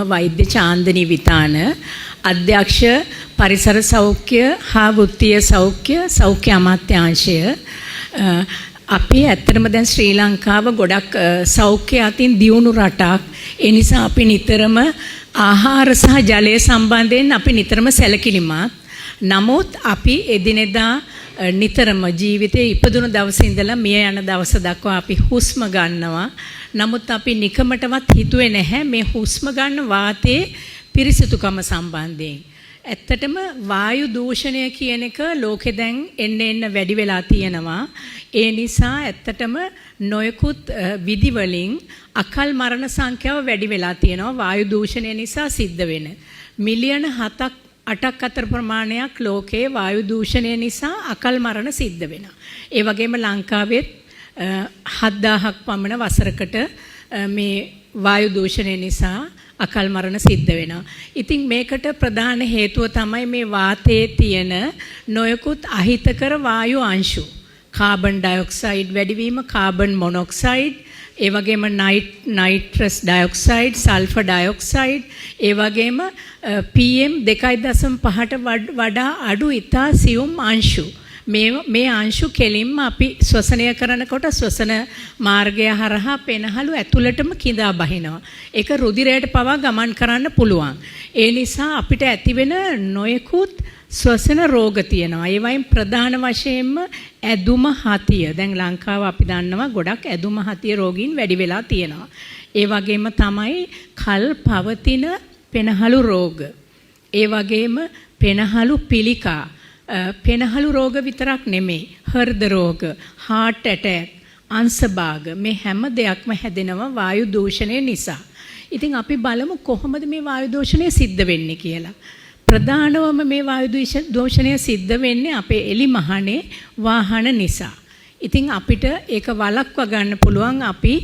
මම වෛද්‍ය චාන්දනී විතාන අධ්‍යක්ෂ පරිසර සෞඛ්‍ය හා වෘත්තීය සෞඛ්‍ය අමාත්‍යාංශය. අපි ඇත්තටම දැන් ශ්‍රී ලංකාව ගොඩක් සෞඛ්‍ය අතින් දියුණු රටක්. ඒ නිසා අපි නිතරම ආහාර සහ ජලය සම්බන්ධයෙන් අපි නිතරම සැලකිලිමත්. නමුත් අපි එදිනෙදා නිතරම ජීවිතේ ඉපදුණු දවසේ ඉඳලා මිය යන දවස දක්වා අපි හුස්ම ගන්නවා. නමුත් අපි නිකමටවත් හිතුවේ නැහැ මේ හුස්ම ගන්න වාතයේ පිරිසිදුකම සම්බන්ධයෙන්. ඇත්තටම වායු දූෂණය කියන එක ලෝකෙ දැන් එන්න වැඩි වෙලා තියෙනවා. ඒ නිසා ඇත්තටම නොයෙකුත් විදි වලින් අකල් මරණ සංඛ්‍යාව වැඩි වෙලා තියෙනවා වායු දූෂණය නිසා සිද්ධ වෙන. මිලියන 7ක් 8ක් අතර ප්‍රමාණයක් ලෝකේ වායු දූෂණය නිසා අකල් මරණ සිද්ධ වෙනවා. ඒ වගේම ලංකාවෙත් 7000ක් පමණ වසරකට මේ වායු දූෂණය නිසා අකල් මරණ සිද්ධ වෙනවා. ඉතින් මේකට ප්‍රධාන හේතුව තමයි මේ වාතයේ තියෙන නොයෙකුත් අහිතකර වායු අංශු. කාබන් ඩයොක්සයිඩ් වැඩිවීම, කාබන් මොනොක්සයිඩ්, ඒ වගේම නයිට්‍රස් ඩයොක්සයිඩ්, සල්ෆර් ඩයොක්සයිඩ්, ඒ වගේම PM 2.5ට වඩා අඩු ඉතා සියුම් අංශු. මේ අංශු කෙලින්ම අපි ශ්වසනය කරනකොට ශ්වසන මාර්ගය හරහා පෙනහළු ඇතුළටම කිඳා බහිනවා. ඒක රුධිරයට පවා ගමන් කරන්න පුළුවන්. ඒ නිසා අපිට ඇතිවෙන නොයෙකුත් ශ්වසන රෝග තියෙනවා. ඒ වයින් ප්‍රධාන වශයෙන්ම ඇදුම හතිය. දැන් ලංකාව අපි දන්නවා ගොඩක් ඇදුම හතිය රෝගීන් වැඩි වෙලා තියෙනවා. ඒ වගේම තමයි කල් පවතින පෙනහළු රෝග. ඒ වගේම පෙනහළු පිළිකා. පෙනහළු රෝග විතරක් නෙමෙයි. හෘද රෝග, heart attack, අංශභාග මේ හැම දෙයක්ම හැදෙනවා වායු දූෂණය නිසා. ඉතින් අපි බලමු කොහොමද මේ වායු දූෂණය සිද්ධ වෙන්නේ කියලා. ප්‍රධානවම මේ වායු දූෂණය සිද්ධ වෙන්නේ අපේ එලිමහනේ වාහන නිසා. ඉතින් අපිට ඒක වළක්වා ගන්න පුළුවන් අපි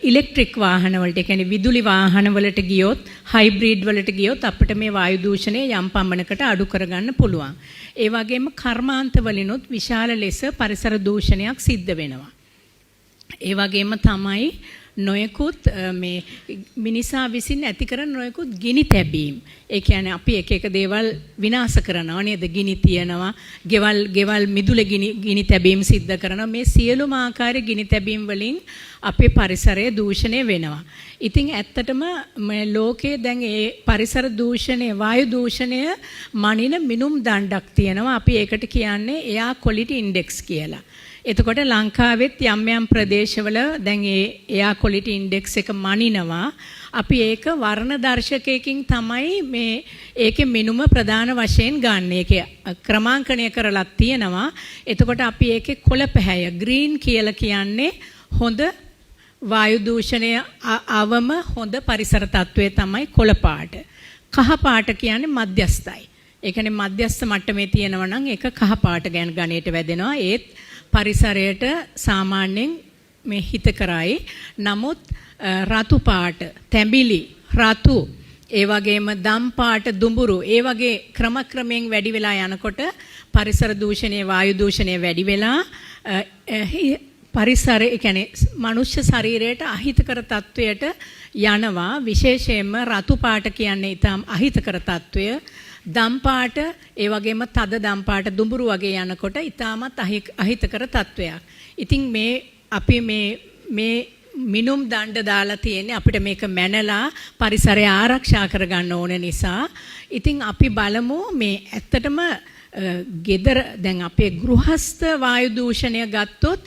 ඉලෙක්ට්‍රික් වාහන වලට, ඒ කියන්නේ විදුලි වාහන වලට ගියොත්, හයිබ්‍රිඩ් වලට ගියොත් අපිට මේ වායු දූෂණය යම් පමණකට අඩු කරගන්න පුළුවන්. ඒ වගේම කර්මාන්ත වලිනුත් විශාල ලෙස පරිසර දූෂණයක් සිද්ධ වෙනවා. ඒ වගේම තමයි නොයෙකුත් මේ මිනිසා විසින් ඇති කරන නොයෙකුත් ගිනි තැබීම්. ඒ කියන්නේ අපි එක එක දේවල් විනාශ කරනවා නේද? ගිනි තියනවා, ගෙවල් මිදුලේ ගිනි තැබීම් සිද්ධ කරනවා. මේ සියලුම ආකාරයේ ගිනි තැබීම් වලින් අපේ පරිසරය දූෂණය වෙනවා. ඉතින් ඇත්තටම මේ ලෝකයේ දැන් ඒ පරිසර දූෂණය, වායු දූෂණය මනින මිනුම් දණ්ඩක් තියෙනවා. අපි ඒකට කියන්නේ එයා ක්වොලිටි ඉන්ඩෙක්ස් කියලා. එතකොට ලංකාවෙත් යම් ප්‍රදේශවල දැන් ඒ එයා ක්වොලිටි ඉන්ඩෙක්ස් එක මනිනවා. අපි ඒක වර්ණ දර්ශකයකින් තමයි මේ ඒකේ මිනුම ප්‍රධාන වශයෙන් ගන්න. ඒකේ ක්‍රමාංකණය කරලා තියෙනවා. එතකොට අපි ඒකේ කොළ පැහැය ග්‍රීන් කියලා කියන්නේ හොඳ වායු දූෂණය අවම හොඳ පරිසර තත්වයේ තමයි කොළ පාට. කහ පාට කියන්නේ මධ්‍යස්ථයි. ඒ කියන්නේ මධ්‍යස්ථ මට්ටමේ තියෙනවා නම් ඒක කහ පාට ගැන ගණයට වැදෙනවා. ඒත් පරිසරයට සාමාන්‍යයෙන් මේ හිත කරයි. නමුත් රතු පාට, තැඹිලි, රතු, ඒ වගේම දම් පාට, දුඹුරු, ඒ වගේ ක්‍රමයෙන් වැඩි වෙලා යනකොට පරිසර දූෂණය, වායු දූෂණය වැඩි වෙලා පරිසරය, ඒ කියන්නේ මනුෂ්‍ය ශරීරයට අහිතකර තත්වයට යනවා. විශේෂයෙන්ම රතු පාට කියන්නේ ඊටම අහිතකර තත්වය. දම් පාට, ඒ වගේම තද දම් පාට, දුඹුරු වගේ යනකොට ඊටමත් අහිතකර තත්වයක්. ඉතින් මේ අපි මේ මිනුම් දණ්ඩ දාලා තියෙන්නේ අපිට මේක මැනලා පරිසරය ආරක්ෂා කරගන්න ඕන නිසා. ඉතින් අපි බලමු මේ ඇත්තටම ගෙදර දැන් අපේ ගෘහස්ත වායු දූෂණය ගත්තොත්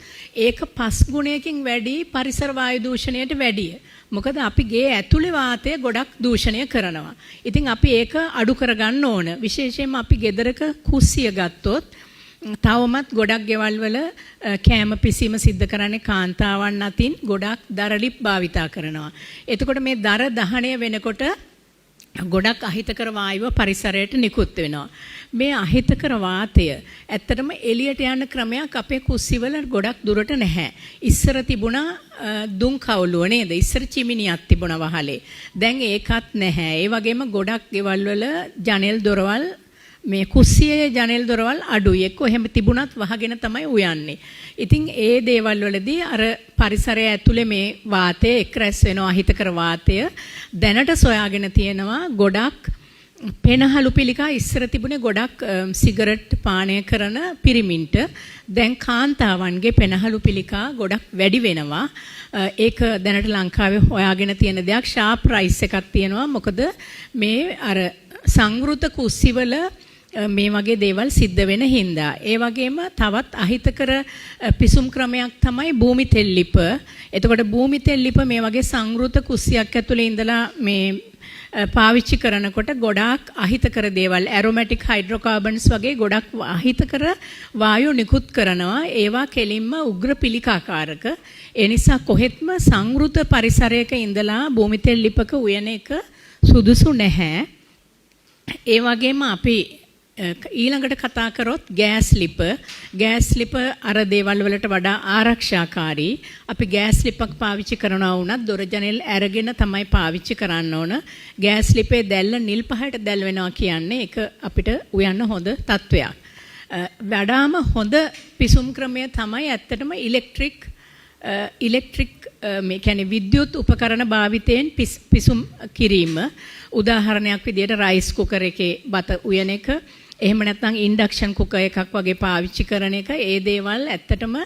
ඒක 5 ගුණයකින් වැඩි පරිසර වායු දූෂණයට වැඩිය. මොකද අපි ගේ ඇතුලේ වාතය ගොඩක් දූෂණය කරනවා. ඉතින් අපි ඒක අඩු කරගන්න ඕන. විශේෂයෙන්ම අපි ගෙදරක කුස්සිය ගත්තොත් තවමත් ගොඩක් ගෙවල් වල කෑම පිසීම සිද්ධ කරන්නේ කාන්තාවන් අතින් ගොඩක් දරලිප් භාවිතා කරනවා. එතකොට මේ දර දහණය වෙනකොට ගොඩක් අහිතකර වායුව පරිසරයට නිකුත් වෙනවා. මේ අහිතකර වාතය ඇත්තටම එළියට යන ක්‍රමයක් අපේ කුස්සිවල ගොඩක් දුරට නැහැ. ඉස්සර තිබුණා දුම් කවුලුව නේද? ඉස්සර චිමිනියක් තිබුණා වහලේ. දැන් ඒකත් නැහැ. ඒ වගේම ගොඩක් ගෙවල් වල ජනෙල් දොරවල් මේ කුස්සියේ ජනෙල් දොරවල් අඩුයි. එක්ක එහෙම තිබුණත් වහගෙන තමයි උයන්නේ. ඉතින් ඒ දේවල් වලදී අර පරිසරය ඇතුලේ මේ වාතය එක් රැස් වෙනවා අහිතකර වාතය දැනට සොයාගෙන තියෙනවා ගොඩක් පෙනහළු පිළිකා ඉස්සර තිබුණේ ගොඩක් සිගරට් පානය කරන පිරිමින්ට දැන් කාන්තාවන්ගේ පෙනහළු පිළිකා ගොඩක් වැඩි වෙනවා. ඒක දැනට ලංකාවේ හොයාගෙන තියෙන දෙයක්. ෂාප් ප්‍රයිස් එකක් තියෙනවා. මොකද මේ අර සංවෘත කුස්සිවල මේ වගේ දේවල් සිද්ධ වෙන හින්දා. ඒ වගේම තවත් අහිතකර පිසුම් ක්‍රමයක් තමයි භූමි තෙල් ලිප. එතකොට භූමි තෙල් ලිප මේ වගේ සංවෘත කුස්සියක් ඇතුලේ ඉඳලා මේ පාවිච්චි කරනකොට ගොඩාක් අහිතකර දේවල් ඇරොමැටික් හයිඩ්‍රෝකාබන්ස් වගේ ගොඩක් අහිතකර වායු නිකුත් කරනවා. ඒවා කෙලින්ම උග්‍ර පිළිකාකාරක. ඒ නිසා කොහෙත්ම සංවෘත පරිසරයක ඉඳලා භූමි තෙල් ලිපක උයන එක සුදුසු නැහැ. ඒ වගේම අපි ඊළඟට කතා කරොත් ගෑස් ලිප අර දේවල් වලට වඩා ආරක්ෂාකාරී. අපි ගෑස් ලිපක් පාවිච්චි කරනවා වුණත් දොර ජනෙල් අරගෙන තමයි පාවිච්චි කරන්න ඕන. ගෑස් ලිපේ දැල්ල නිල් පහට දැල් වෙනවා කියන්නේ ඒක අපිට උයන්න හොඳ තත්වයක්. වඩාම හොඳ පිසුම් ක්‍රමය තමයි ඇත්තටම ඉලෙක්ට්‍රික් මේ කියන්නේ විද්‍යුත් උපකරණ භාවිතයෙන් පිසුම් කිරීම. උදාහරණයක් විදිහට රයිස් කුකර් එකේ බත උයන එක, එහෙම නැත්නම් ඉන්ඩක්ෂන් කුකර් එකක් වගේ පාවිච්චි කරන එක. ඒ දේවල් ඇත්තටම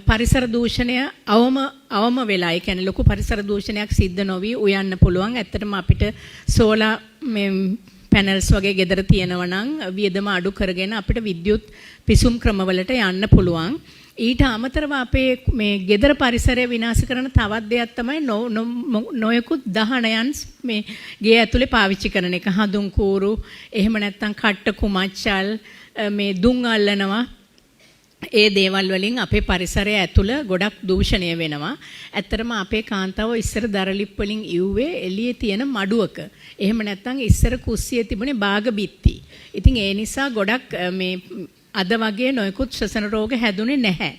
පරිසර දූෂණය අවම වෙලා, ඒ කියන්නේ ලොකු පරිසර දූෂණයක් සිද්ධ නොවි උයන්න පුළුවන්. ඇත්තටම අපිට සෝලා පැනල්ස් වගේ ගෙදර තියෙනවා නම් වියදම අඩු කරගෙන අපිට විද්‍යුත් පිසුම් ක්‍රමවලට යන්න පුළුවන්. ඊට අමතරව අපේ මේ ගෙදර පරිසරය විනාශ කරන තවත් දෙයක් තමයි නොයෙකුත් දහනයන් මේ ගේ ඇතුලේ පාවිච්චි කරන එක. හඳුන් කූරු, එහෙම නැත්නම් කට්ට කුමච්චල්, මේ දුම් අල්ලනවා. ඒ දේවල් වලින් අපේ පරිසරය ඇතුළ ගොඩක් දූෂණය වෙනවා. ඇත්තටම අපේ කාන්තාව ඉස්සර දරලිප් වලින් ඉව්වේ එළියේ තියෙන මඩුවක. එහෙම නැත්නම් ඉස්සර කුස්සියේ තිබුණේ බාග බිත්ති. ඉතින් ඒ නිසා ගොඩක් මේ අද වගේ නොයෙකුත් ශ්වසන රෝග හැදුනේ නැහැ.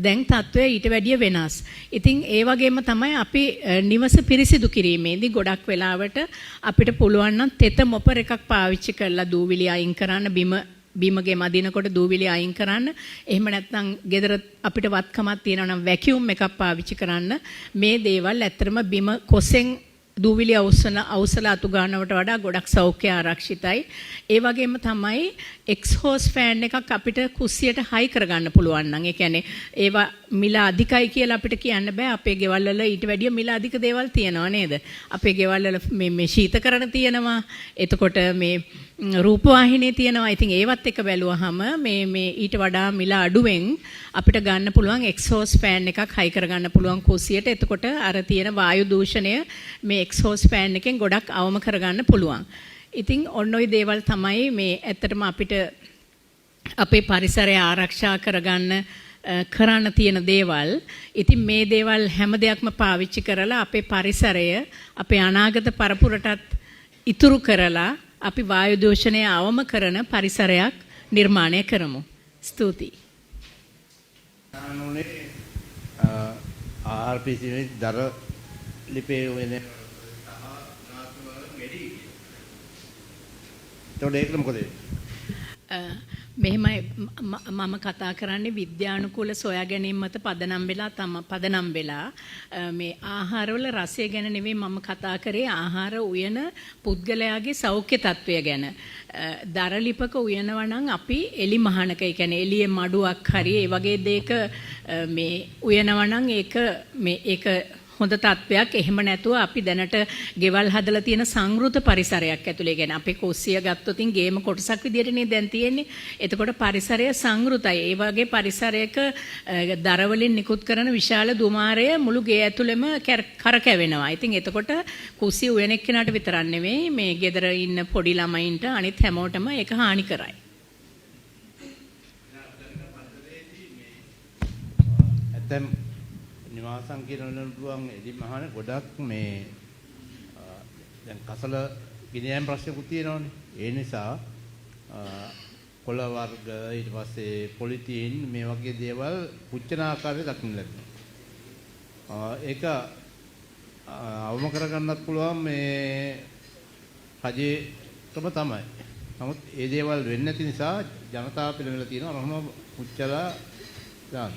දැන් තත්ත්වය ඊට වැඩිය වෙනස්. ඉතින් ඒ වගේම තමයි අපි නිවස පිරිසිදු කිරීමේදී ගොඩක් වෙලාවට අපිට පුළුවන් නම් තෙත මොපර් එකක් පාවිච්චි කරලා දූවිලි අයින් කරන්න, බිමගේ මදිනකොට දූවිලි අයින් කරන්න. එහෙම නැත්නම් ගෙදර අපිට වත්කමක් තියෙනවා නම් වැකියුම් එකක් පාවිච්චි කරන්න. මේ දේවල් ඇත්තටම බිම කොසෙන් දූවිලි අවසල අතු ගන්නවට වඩා ගොඩක් සෞඛ්‍ය ආරක්ෂිතයි. ඒ වගේම තමයි එක්ස්හෝස් ෆෑන් එකක් අපිට කුස්සියට හයි කරගන්න පුළුවන් නම්, ඒ කියන්නේ ඒවා මිල අධිකයි කියලා අපිට කියන්න බෑ. අපේ ගෙවල් වල ඊට වැඩිය මිල අධික දේවල් තියෙනවා නේද? අපේ ගෙවල් වල මේ ශීතකරණ තියෙනවා. එතකොට මේ රූපවාහිනිය තියෙනවා. ඉතින් ඒවත් එක බැලුවහම මේ ඊට වඩා මිල අඩුවෙන් අපිට ගන්න පුළුවන් එක්ස්හෝස් ෆෑන් එකක් හයි කරගන්න පුළුවන් කුස්සියට. එතකොට අර තියෙන වායු දූෂණය මේ එක්ස්හෝස් ෆෑන් එකෙන් ගොඩක් අවම කරගන්න පුළුවන්. ඉතින් ඔන්න ඔය දේවල් තමයි මේ ඇත්තටම අපිට අපේ පරිසරය ආරක්ෂා කරන්න තියෙන දේවල්. ඉතින් මේ දේවල් හැම දෙයක්ම පාවිච්චි කරලා අපේ පරිසරය අපේ අනාගත පරපුරටත් ඉතුරු කරලා අපි වායු දූෂණය අවම කරන පරිසරයක් නිර්මාණය කරමු. ස්තුතියි. ආහාර පිළිවෙල දර ලිපේ වෙන මෙහෙමයි මම කතා කරන්නේ විද්‍යානුකූල සොයා ගැනීම මත පදනම් වෙලා මේ ආහාරවල රසය ගැන නෙවෙයි මම කතා කරේ ආහාර උයන පුද්ගලයාගේ සෞඛ්‍ය තත්වය ගැන. දරලිපක උයනවා නම් අපි එලි මහනක, ඒ කියන්නේ එළියේ මඩුවක් හරි ඒ වගේ දෙයක මේ උයනවා නම් ඒක හොඳ තත්වයක්. එහෙම නැතුව අපි දැනට ගෙවල් හදලා තියෙන සංවෘත පරිසරයක් ඇතුලේ, කියන්නේ අපේ කුස්සිය ගත්තොතින් ගේම කොටසක් විදියටනේ දැන් තියෙන්නේ. එතකොට පරිසරය සංවෘතයි. ඒ වගේ පරිසරයක දරවලින් නිකුත් කරන විශාල දුමාරය මුළු ගේ ඇතුළෙම කරකැවෙනවා. ඉතින් එතකොට කුස්සිය උයන එක්කෙනාට විතරක් නෙවෙයි මේ ගෙදර ඉන්න පොඩි ළමයින්ට අනිත් හැමෝටම ඒක හානි කරයි. ඇත්තම් නිවාසම් කියන පුළුවන් එලි මහන ගොඩක් මේ දැන් කසල ගිනියම් ප්‍රශ්නකුත් තියෙනවානේ. ඒ නිසා කොළ වර්ග ඊට පස්සේ පොලිතීන් මේ වගේ දේවල් පුච්චන ආකාරය දක්වන්න ලැබෙනවා. ඒක අවම කරගන්නත් පුළුවන් මේ රජයේම තමයි. නමුත් ඒ දේවල් වෙන්නේ නැති නිසා ජනතාව පිළිවෙල තියෙනවා රහම පුච්චලා දාන්න.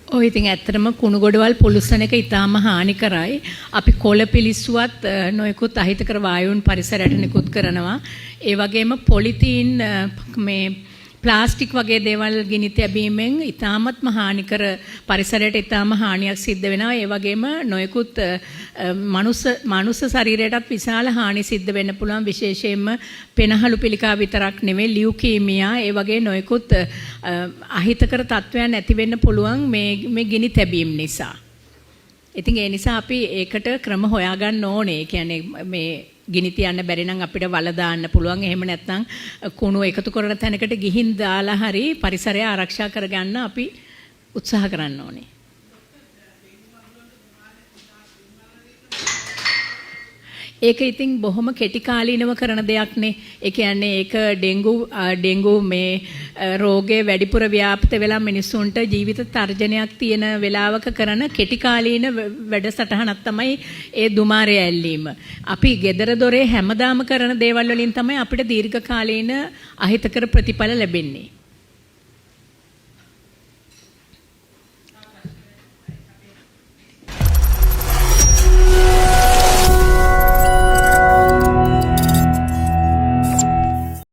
ඔය ඉතින් ඇත්තටම කුණු ගොඩවල් පුළුස්සන එක ඊටාම හානිකරයි. අපි කොළ පිලිස්සුවත් නොයෙකුත් අහිතකර වායුන් පරිසරයට නිකුත් කරනවා. ඒ වගේම පොලිතීන් මේ ප්ලාස්ටික් වගේ දේවල් ගිනි තැබීමෙන් ඊටාමත්ම හානිකර පරිසරයට ඊටාම හානියක් සිද්ධ වෙනවා. ඒ වගේම නොයෙකුත් මනුස්ස ශරීරයටත් විශාල හානි සිද්ධ වෙන්න පුළුවන්. විශේෂයෙන්ම පෙනහළු පිළිකා විතරක් නෙවෙයි ලියුකීමියා ඒ වගේ නොයෙකුත් අහිතකර තත්ත්වයන් ඇති වෙන්න පුළුවන් මේ ගිනි තැබීම නිසා. ඉතින් ඒ නිසා අපි ඒකට ක්‍රම හොයාගන්න ඕනේ. ඒ කියන්නේ මේ ගිනි තියන්න බැරි නම් අපිට වල දාන්න පුළුවන්. එහෙම නැත්නම් කුණු එකතු කරන තැනකට ගිහින් දාලා හරි පරිසරය ආරක්ෂා කරගන්න අපි උත්සාහ කරන්න ඕනේ. ඒක ඉතින් බොහොම කෙටි කාලීනව කරන දෙයක් නේ. ඒ කියන්නේ ඒක ඩෙන්ගු මේ රෝගේ වැඩිපුර ව්‍යාප්ත වෙලා මිනිස්සුන්ට ජීවිත තර්ජනයක් තියෙන වෙලාවක කරන කෙටි කාලීන වැඩසටහනක් තමයි ඒ දුමාරය ඇල්ලීම. අපි gedara dore හැමදාම කරන දේවල් වලින් තමයි අපිට දීර්ඝ කාලීන අහිතකර ප්‍රතිඵල ලැබෙන්නේ.